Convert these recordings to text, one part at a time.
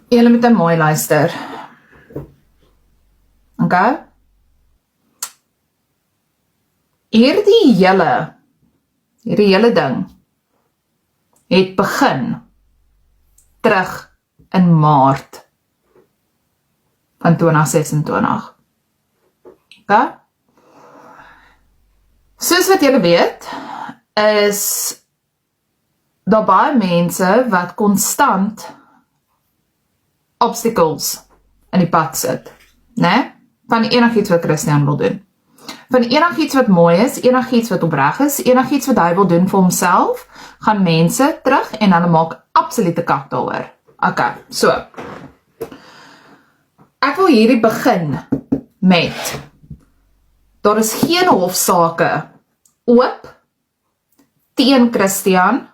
Julle moet mooi luister. Okay? Hierdie hele ding het begin terug in Maart van 2026. Okay? Soos wat julle weet, is daar baie mense wat konstant obstacles in die pad sit, né? Van enigiets wat Christian wil doen. Van enigiets wat mooi is, enigiets wat opreg is, enigiets wat hy wil doen vir homself, gaan mense terug en hulle maak absolute kak daaroor. Okay, so. Ek wil hierdie begin met, daar is geen hofsaake oop teen Christian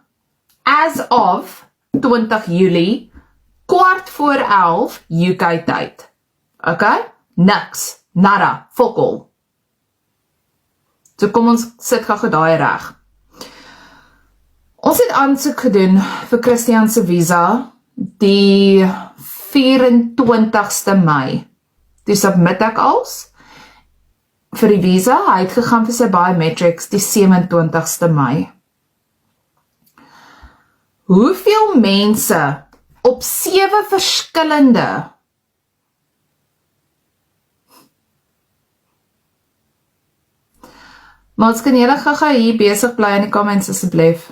as of 20 Julie 11:15 UK tyd. Okay? Niks. Nada. Fokol. So kom ons sit gou daai reg. Ons het aansoek gedoen vir Christian se visa die 24ste Mei. Toe submit ek als vir die visa. Hy het gegaan vir sy biometrics die 27ste Mei. Hoeveel mense op 7 verskillende maar ons kan julle gou hier besig bly in die comments asseblief,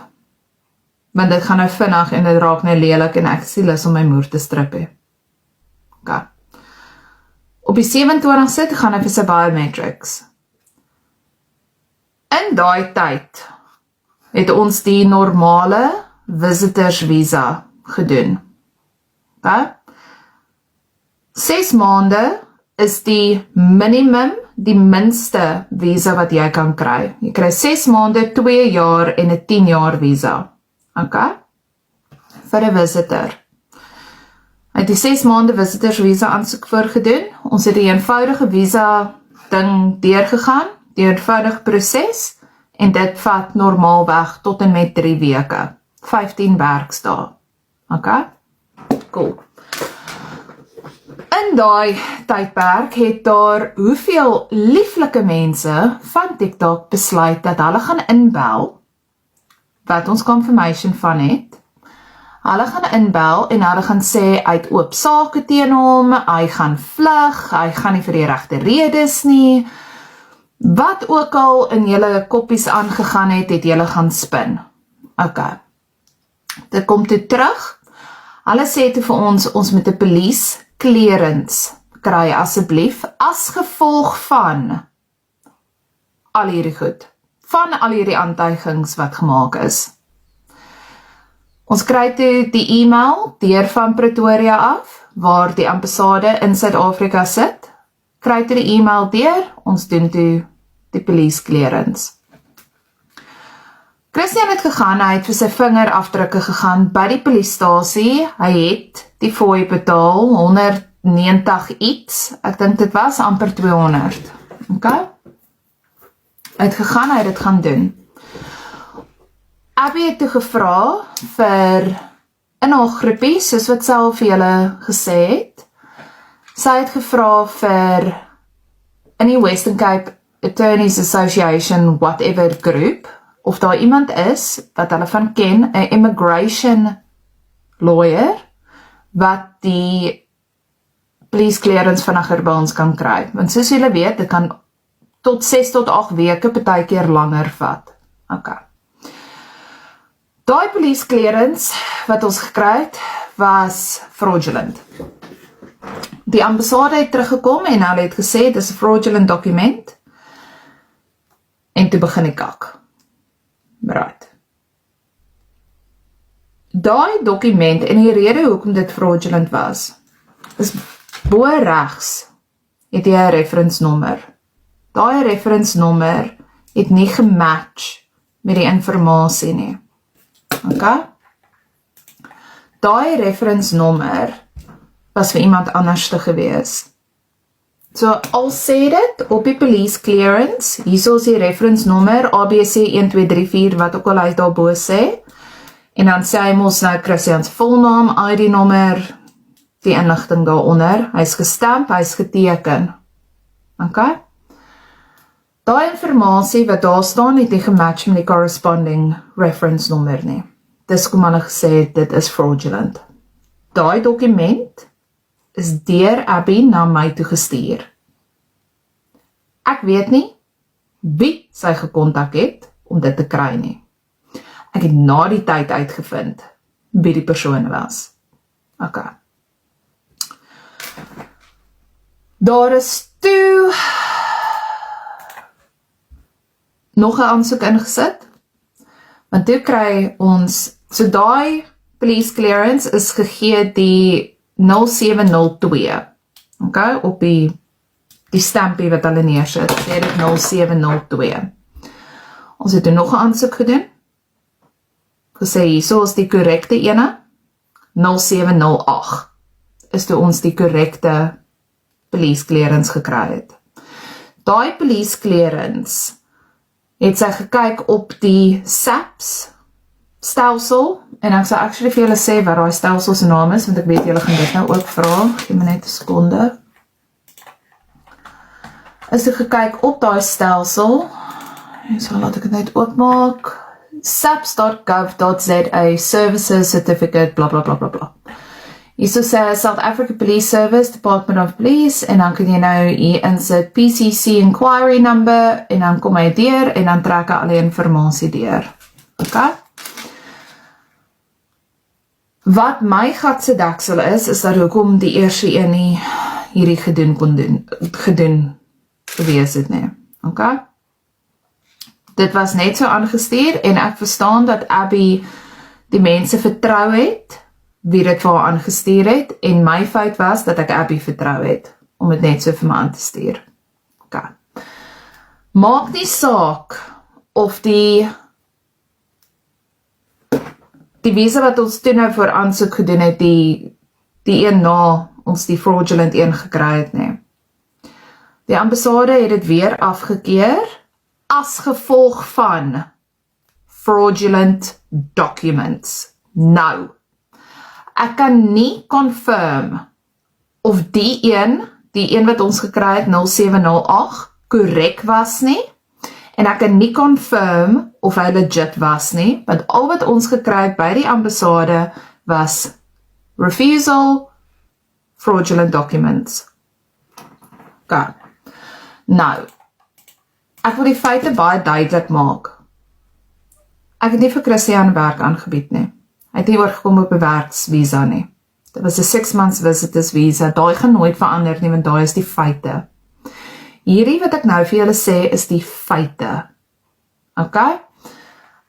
want dit gaan nou vinnig en dit raak nou lelik en ek sien lus om my moer te strip hê. Okay. Op die 27ste gaan hy vir sy biometrics. In daai tyd het ons die normale visitors visa gedoen. Okay? 6 maande is die minimum, die minste visa wat jy kan kry. Jy kry 6 maande, 2 jaar en 'n 10 jaar visa. Okay? Vir 'n visitor. Hy het die 6 maande visitors visa aansoek voorgedoen. Ons het die eenvoudige visa ding deurgegaan, die eenvoudige proses, en dit vat normaalweg tot en met 3 weke. 15 werksdae. Okay? Cool. In daai tydperk het daar hoeveel lieflike mense van TikTok besluit dat hulle gaan inbel, wat ons confirmation van het. Hulle gaan inbel en hulle gaan sê hy het oop sake teen hom, hy gaan vlug, hy gaan nie vir die regte redes nie. Wat ook al in julle koppies aangegaan het, het julle gaan spin. Okay. Dit kom toe terug. Hulle sê toe vir ons moet 'n police clearance kry asseblief, as gevolg van al hierdie goed, van al hierdie aantuigings wat gemaak is. Ons kry toe die e-mail deur van Pretoria af, waar die ambassade in Suid-Afrika sit, kry toe die e-mail deur, ons doen toe die police clearance. Christian het gegaan, hy het vir sy vingerafdrukke gegaan by die polisie-stasie, hy het die fooi betaal, 190 iets, ek dink dit was amper 200, okay? Hy het gegaan, hy het dit gaan doen. Abby het toe gevra vir, in haar groepie, soos wat sy al vir julle gesê het, sy het gevra vir, in die Western Cape Attorneys Association, whatever groep, of daar iemand is, wat hulle van ken, 'n immigration lawyer, wat die police clearance vinniger by ons kan kry. Want soos julle weet, dit kan tot 6 tot 8 weke, partykeer langer vat. Okay. Daai police clearance, wat ons gekry het, was fraudulent. Die ambassade het teruggekom en hulle het gesê, dit is 'n fraudulent dokument, en toe begin die kak. Right. Daai dokument, en die rede hoekom dit fraudulent was, is bo regs het jy 'n reference nommer. Daai reference nommer het nie gematch met die inligting nie. Okay? Daai reference nommer was vir iemand anders te gewees. So, al sê dit op die police clearance, hier is die reference nommer, ABC1234, wat ook al hy daarbo sê, en dan sê hy mos nou Christian se volnaam, ID nommer, die inligting daaronder, hy is gestamp, hy is geteken. Okay? Daai informasie wat daar staan het nie gematch met die corresponding reference nommer nie. Dis kom hulle gesê het, dit is fraudulent. Daai dokument is deur Abby na my toe gestuur. Ek weet nie wie sy gekontak het om dit te kry nie. Ek het na die tyd uitgevind wie die persoon was. Okay. Daar is toe nog 'n aansoek ingesit, want toe kry ons, so daai police clearance is gegee die 0702, okay, op die stampie wat hulle neersit, sê dit 0702. Ons het nog 'n aansoek gedoen, gesê hierso is die korrekte ene, 0708, is toe ons die korrekte police clearance gekry het. Daai police clearance het sy gekyk op die SAPS stelsel, en ek sal actually vir julle sê wat daai stelsel se naam is, want ek weet julle gaan dit nou ook vra, gee my net 'n sekonde. Is sy gekyk op daai stelsel, en so laat ek dit net oopmaak, saps.gov.za services certificate bla bla bla bla bla. Hierso sê South Africa Police Service, Department of Police, en dan kan jy nou hier insit PCC inquiry number, en dan kom hy deur, en dan trek hy al die informasie deur. Okay? Wat my gatse deksel is dat hoekom die eerste een nie hierdie gedoen gewees het nie. Okay? Dit was net so aangestuur, en ek verstaan dat Abby die mense vertrou het, wie dit vir haar aangestuur het, en my fout was dat ek Abby vertrou het, om dit net so vir my aan te stuur. Okay. Maak nie saak of die visa wat ons toe nou voor aansoek gedoen het, die een na ons die fraudulent een gekry het nie. Die ambassade het dit weer afgekeer, as gevolg van fraudulent documents. Nou, ek kan nie confirm of die een wat ons gekry het, 0708, korrek was nie, en ek kan nie confirm of hy legit was nie, want al wat ons gekry het by die ambassade was refusal, fraudulent documents. Okay. Nou, ek wil die feite baie duidelik maak. Ek het nie vir Christian werk aangebied nie. Hy het nie oorgekom op 'n werksvisa nie. Dit was 'n 6 months visitors visa. Daai gaan nooit verander nie, want daai is die feite. Hierdie wat ek nou vir julle sê, is die feite. Okay?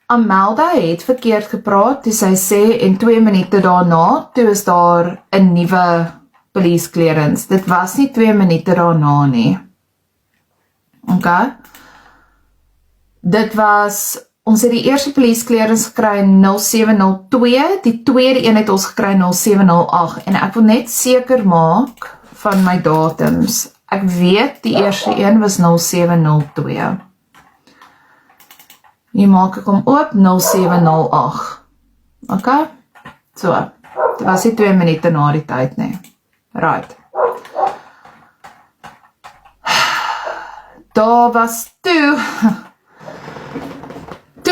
Amelda het verkeerd gepraat, toe sy sê, en 2 minute daarna, toe is daar 'n nuwe police clearance. Dit was nie 2 minute daarna nie. Okay? Dit was, ons het die eerste police clearance gekry 0702, die tweede een het ons gekry 0708, en ek wil net seker maak van my datums. Ek weet die eerste een was 0702. Hier maak ek hom oop, 0708. Okay? So, dit was nie 2 minute na die tyd nie. Right. Daar was toe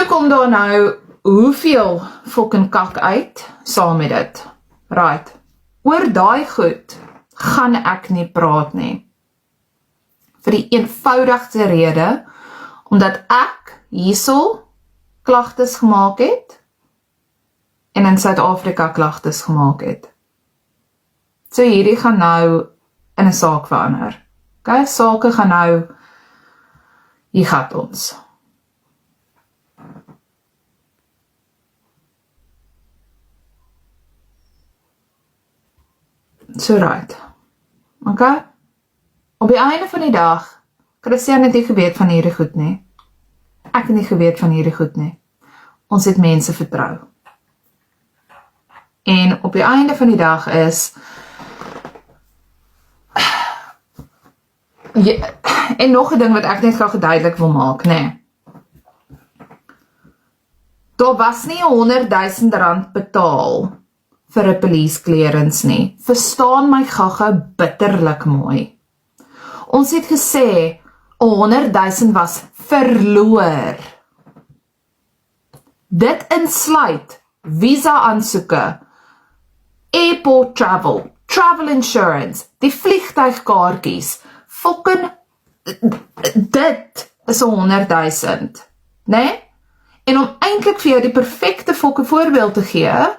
kom daar nou hoeveel fucking kak uit saam met dit. Right. Oor daai goed gaan ek nie praat nie. Vir die eenvoudigste rede, omdat ek hierso klagtes gemaak het en in Suid-Afrika klagtes gemaak het. So hierdie gaan nou in 'n saak verander. Okay, sake gaan nou, hier gaat ons. So right. Okay? Op die einde van die dag, Christian het nie geweet van hierdie goed nie. Ek het nie geweet van hierdie goed nie. Ons het mense vertrou. En op die einde van die dag is, en nog 'n ding wat ek net gou geduidelik wil maak, nee. Daar was nie R100,000 betaal vir 'n police clearance nie. Verstaan my gaga bitterlik mooi. Ons het gesê 100,000 was verloor. Dit insluit visa aansoeke, airport travel, travel insurance, die vliegtuigkaartjies, fucking dit is 100,000, né? En om eintlik vir jou die perfekte fucking voorbeeld te gee,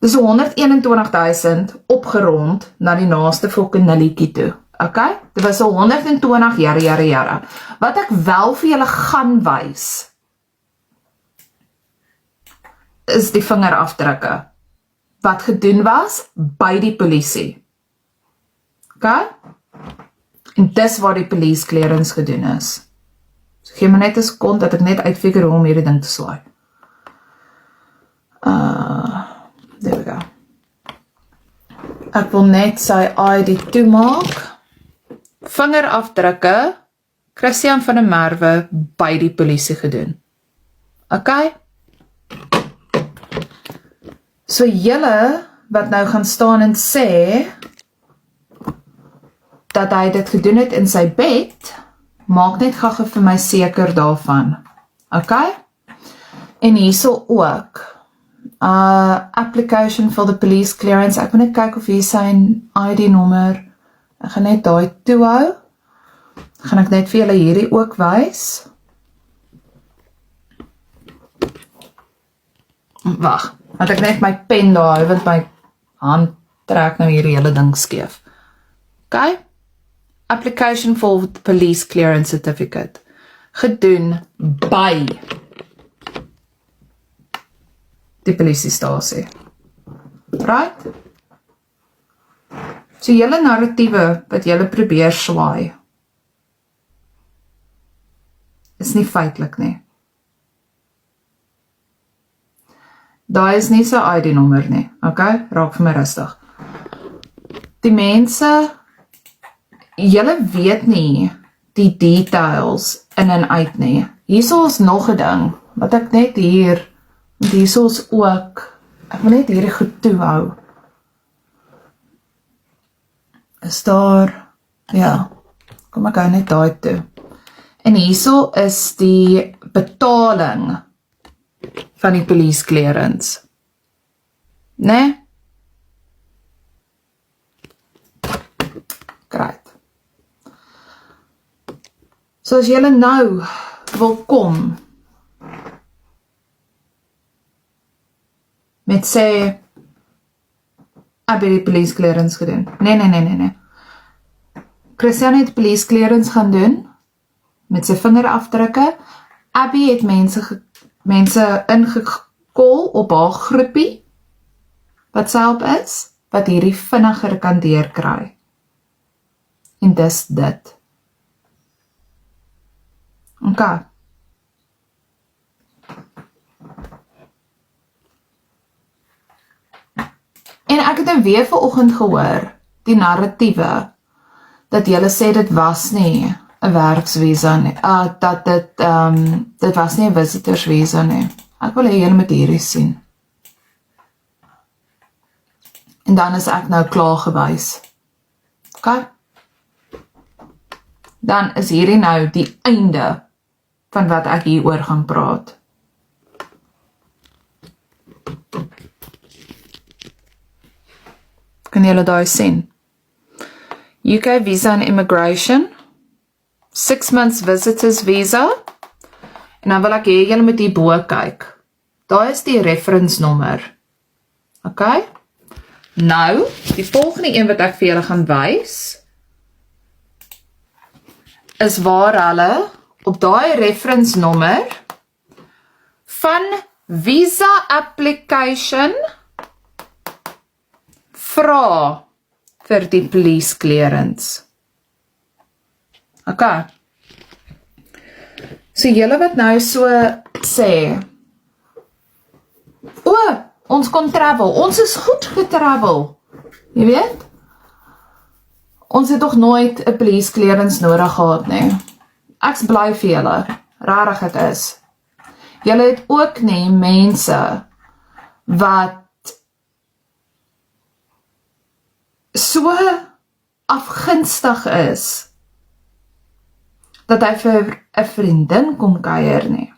dis 121,000 opgerond na die naaste fucking nulletjie toe. Okay? Dit was 120 jare. Wat ek wel vir julle gaan wys, is die vingerafdrukke wat gedoen was by die polisie. Okay? En dis waar die police clearance gedoen is. So gee my net 'n sekond dat ek net uitfigure hoe om hierdie ding te slaai. There we go. Ek wil net sy ID toemaak. Vingerafdrukke, Christian van der Merwe by die polisie gedoen. Okay? So julle wat nou gaan staan en sê dat hy dit gedoen het in sy bed, maak net gaga vir my seker daarvan. Okay? En hierso ook application for the police clearance. Ek moet net kyk of hier sy ID-nommer. Ek gaan net daai toehou. Gaan ek net vir julle hierdie ook wys. Wag, want ek net my pen daar hou, want my hand trek nou hierdie hele ding skeef. Okay? Application for the police clearance certificate. Gedoen by die polisiestasie. Right? So julle narratiewe wat julle probeer swaai, is nie feitelik nie. Daai is nie sy ID-nommer nie, okay? Raak vir my rustig. Die mense, julle weet nie die details in en uit nie. Hierso is nog 'n ding, wat ek net hier, hierso is ook, ek wil net hierdie goed toehou. Is daar, ja, kom ek hou net daai toe. En hierso is die betaling van die police clearance. Né? Great. So as julle nou wil kom met sê Abby die police clearance gedoen. Nee. Christian het police clearance gaan doen met sy vingerafdrukke. Abby het mense ingekol op haar groepie wat sy op is, wat hierdie vinniger kan deurkry. En dis dit. Okay. En ek het nou weer vanoggend gehoor, die narratiewe, dat julle sê dit was nie 'n werksvisa nie, dat dit was nie 'n visitorsvisa nie. Ek wil hê julle moet hierdie sien. En dan is ek nou klaar gewys. Okay? Dan is hierdie nou die einde van wat ek hieroor gaan praat. Kan julle daai sien? UK Visa and Immigration, 6 months visitors visa, en dan wil ek hê julle moet hierbo kyk. Daar is die reference nommer. Okay? Nou, die volgende een wat ek vir julle gaan wys, is waar hulle op daai reference nommer van visa application vra vir die police clearance. Okay. So julle wat nou so sê, ons kon travel, ons is goed getravel, jy weet? Ons het toch nooit 'n police clearance nodig gehad, nee. Ek's bly vir julle, rarig het is. Julle het ook nie mense wat so afgunstig is, dat hy vir 'n vriendin kom kuier nie.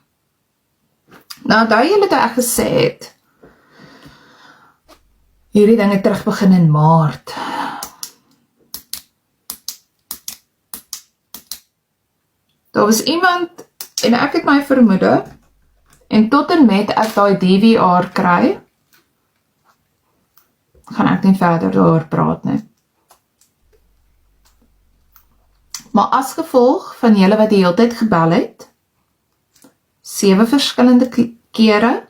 Nou, daai julle toe ek gesê het, hierdie dinge terug begin in Maart. Daar was iemand, en ek het my vermoede, en tot en met ek daai DVR kry, gaan ek nie verder daaroor praat nie. Maar as gevolg van julle wat die hele tyd gebel het, 7 verskillende kere,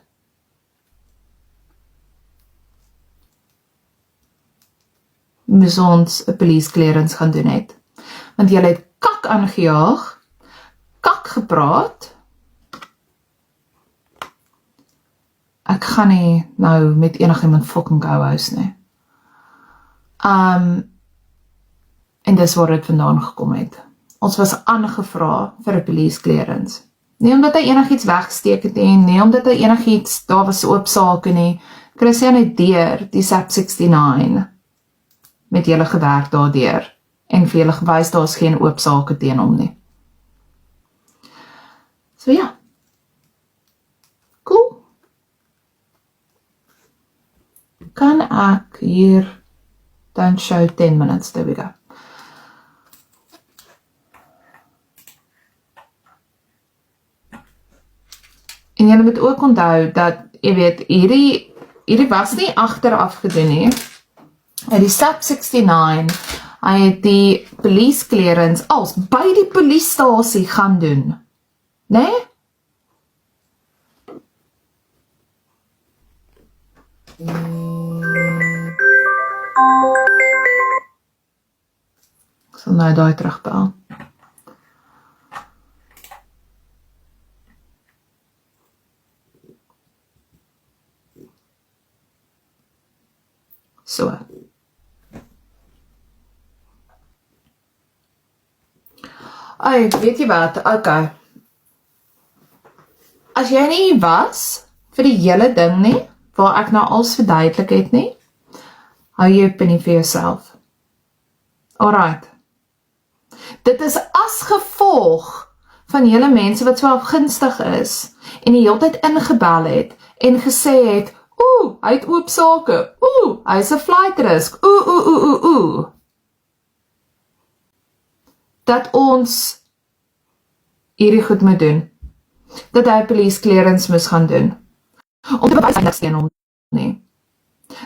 moes ons 'n police clearance gaan doen het. Want julle het kak aangejaag, kak gepraat. Ek gaan nie nou met enigiemand fucking co-host nie. En dis waar dit vandaan gekom het. Ons was aangevra vir 'n police clearance. Nie omdat hy enigiets weggesteek het nie omdat hy enigiets, daar was oop sake nie. Christian het deur die SAP 69 met julle gewerk daardeur en vir julle gewys daar is geen oop sake teen hom nie. So ja. Cool. Kan ek hier dan show 10 minutes, there we go. En julle moet ook onthou dat, jy weet, hierdie was nie agteraf gedoen nie. Uit die SAP 69, hy het die police clearance als by die poliesstasie gaan doen. Nee? Ek sal nou daai terugbel. So. Weet jy wat? Okay. As jy nie was vir die hele ding nie, waar ek nou alles verduidelik het nie, hou jy opinie vir jouself. Alright. Dit is as gevolg van julle mense wat so afgunstig is en die hele tyd ingebel het en gesê het, hy het oop sake, hy is 'n flight risk, dat ons hierdie goed moet doen. Dat hy police clearance moes gaan doen. Om te bewys hy niks teen hom nie.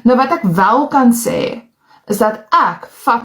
Nou wat ek wel kan sê, is dat ek vat